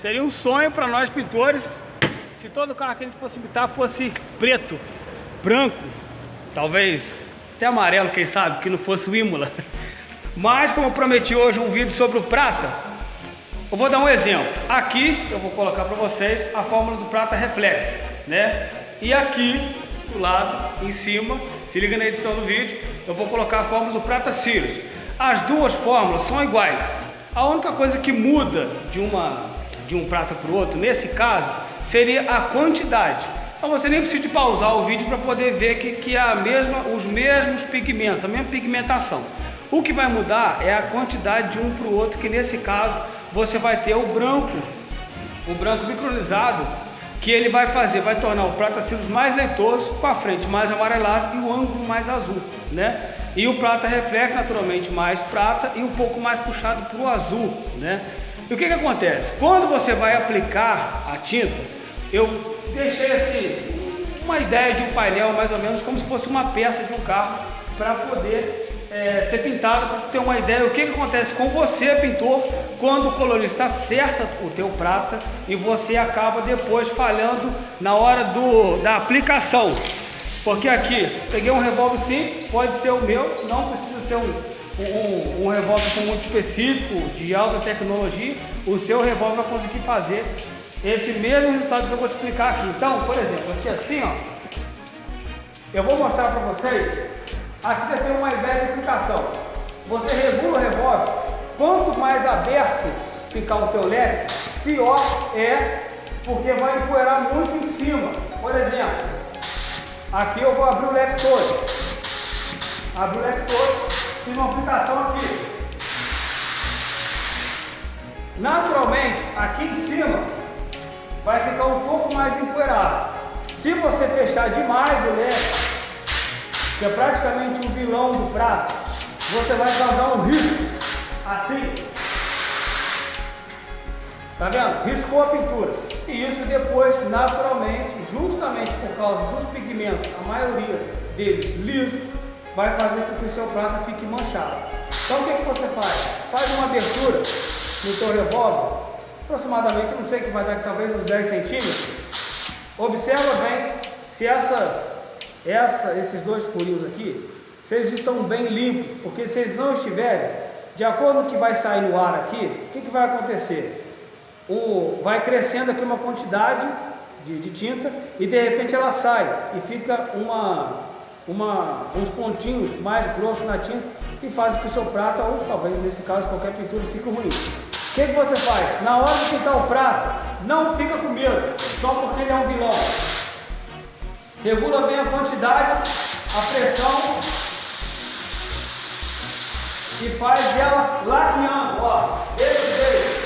Seria um sonho para nós pintores se todo carro que a gente fosse pintar fosse preto, branco, talvez até amarelo, quem sabe, que não fosse o Imola. Mas como eu prometi hoje um vídeo sobre o prata, eu vou dar um exemplo. Aqui eu vou colocar para vocês a fórmula do prata reflex, né? E aqui do lado, em cima, se liga na edição do vídeo, eu vou colocar a fórmula do prata Sirius. As duas fórmulas são iguais. A única coisa que muda de um prata para o outro, nesse caso, seria a quantidade. Então você nem precisa de pausar o vídeo para poder ver que é os mesmos pigmentos, a mesma pigmentação. O que vai mudar é a quantidade de um para o outro, que nesse caso você vai ter o branco micronizado, que ele vai tornar o prata Sirius mais leitoso, com a frente mais amarelada e o ângulo mais azul, né? E o prata reflex naturalmente mais prata e um pouco mais puxado para o azul, né? E o que acontece? Quando você vai aplicar a tinta, eu deixei assim uma ideia de um painel mais ou menos como se fosse uma peça de um carro para poder ser pintado, para ter uma ideia do que acontece com você, pintor, quando o colorista acerta o teu prata e você acaba depois falhando na hora da aplicação. Porque aqui, peguei um revólver simples, pode ser o meu, não precisa ser um revólver muito específico, de alta tecnologia. O seu revólver vai conseguir fazer esse mesmo resultado que eu vou te explicar aqui. Então, por exemplo, aqui assim, ó, eu vou mostrar para vocês. Aqui você tem uma ideia de aplicação. Você regula o revólver. Quanto mais aberto ficar o teu leque, pior é, porque vai empoeirar muito em cima. Por exemplo, aqui eu vou abrir o leque todo. Abri o leque todo, fiz uma aplicação aqui. Naturalmente, aqui em cima vai ficar um pouco mais empoeirado. Se você fechar demais o leque, que é praticamente um vilão do prata, você vai causar um risco, assim, tá vendo? Riscou a pintura, e isso depois, naturalmente, justamente por causa dos pigmentos, a maioria deles lisos, vai fazer com que o seu prata fique manchado. Então o que você faz? Faz uma abertura no seu revólver, aproximadamente, não sei que vai dar, talvez uns 10 centímetros, observa bem se esses dois furinhos aqui, se eles estão bem limpos, porque se eles não estiverem, de acordo com o que vai sair no ar aqui, o que vai acontecer? Vai crescendo aqui uma quantidade de tinta e de repente ela sai e fica uns pontinhos mais grossos na tinta e faz com que o seu prata, ou talvez nesse caso qualquer pintura, fique ruim. O que você faz? Na hora de pintar o prata, não fica com medo, só porque ele é um vilão. Regula bem a quantidade, a pressão e faz ela laqueando, ó, desse jeito.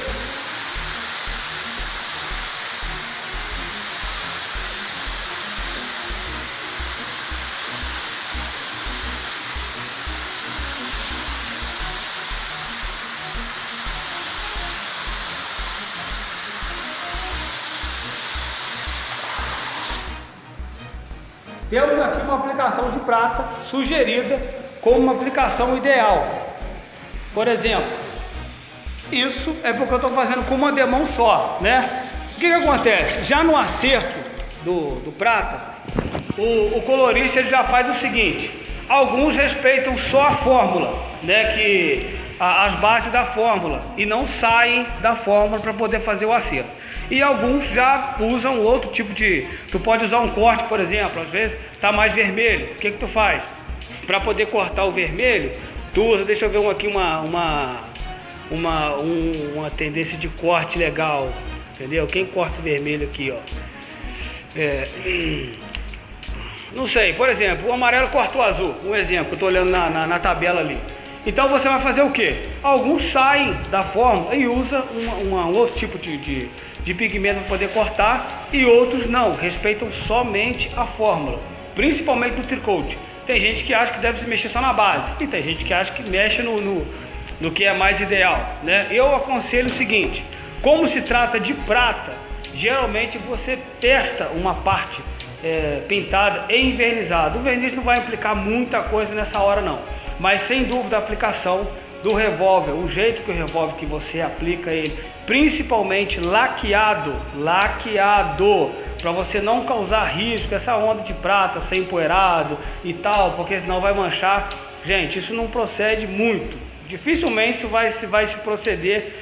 Temos aqui uma aplicação de prata sugerida como uma aplicação ideal. Por exemplo, isso é porque eu estou fazendo com uma demão só, né? O que acontece? Já no acerto do prata, o colorista ele já faz o seguinte: alguns respeitam só a fórmula, né? As bases da fórmula, e não saem da fórmula para poder fazer o acerto. E alguns já usam outro tipo de... Tu pode usar um corte, por exemplo, às vezes tá mais vermelho. O que tu faz? Para poder cortar o vermelho, tu usa, deixa eu ver aqui uma tendência de corte legal, entendeu? Quem corta o vermelho aqui, ó. Não sei, por exemplo, o amarelo corta o azul, um exemplo, eu tô olhando na tabela ali. Então você vai fazer o que? Alguns saem da fórmula e usam um outro tipo de pigmento para poder cortar, e outros não, respeitam somente a fórmula, principalmente no tricoat. Tem gente que acha que deve se mexer só na base, e tem gente que acha que mexe no que é mais ideal, né? Eu aconselho o seguinte: como se trata de prata, geralmente você testa uma parte pintada e envernizada. O verniz não vai implicar muita coisa nessa hora não, mas sem dúvida a aplicação do revólver, o jeito que o revólver que você aplica ele, principalmente laqueado, para você não causar risco, essa onda de prata ser empoeirado e tal, porque senão vai manchar. Gente, isso não procede muito. Dificilmente isso vai se proceder,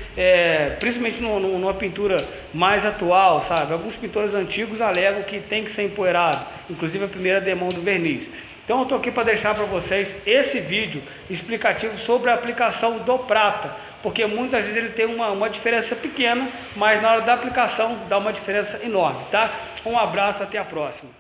principalmente numa pintura mais atual, sabe? Alguns pintores antigos alegam que tem que ser empoeirado, inclusive a primeira demão do verniz. Então eu estou aqui para deixar para vocês esse vídeo explicativo sobre a aplicação do prata, porque muitas vezes ele tem uma diferença pequena, mas na hora da aplicação dá uma diferença enorme, tá? Um abraço, até a próxima.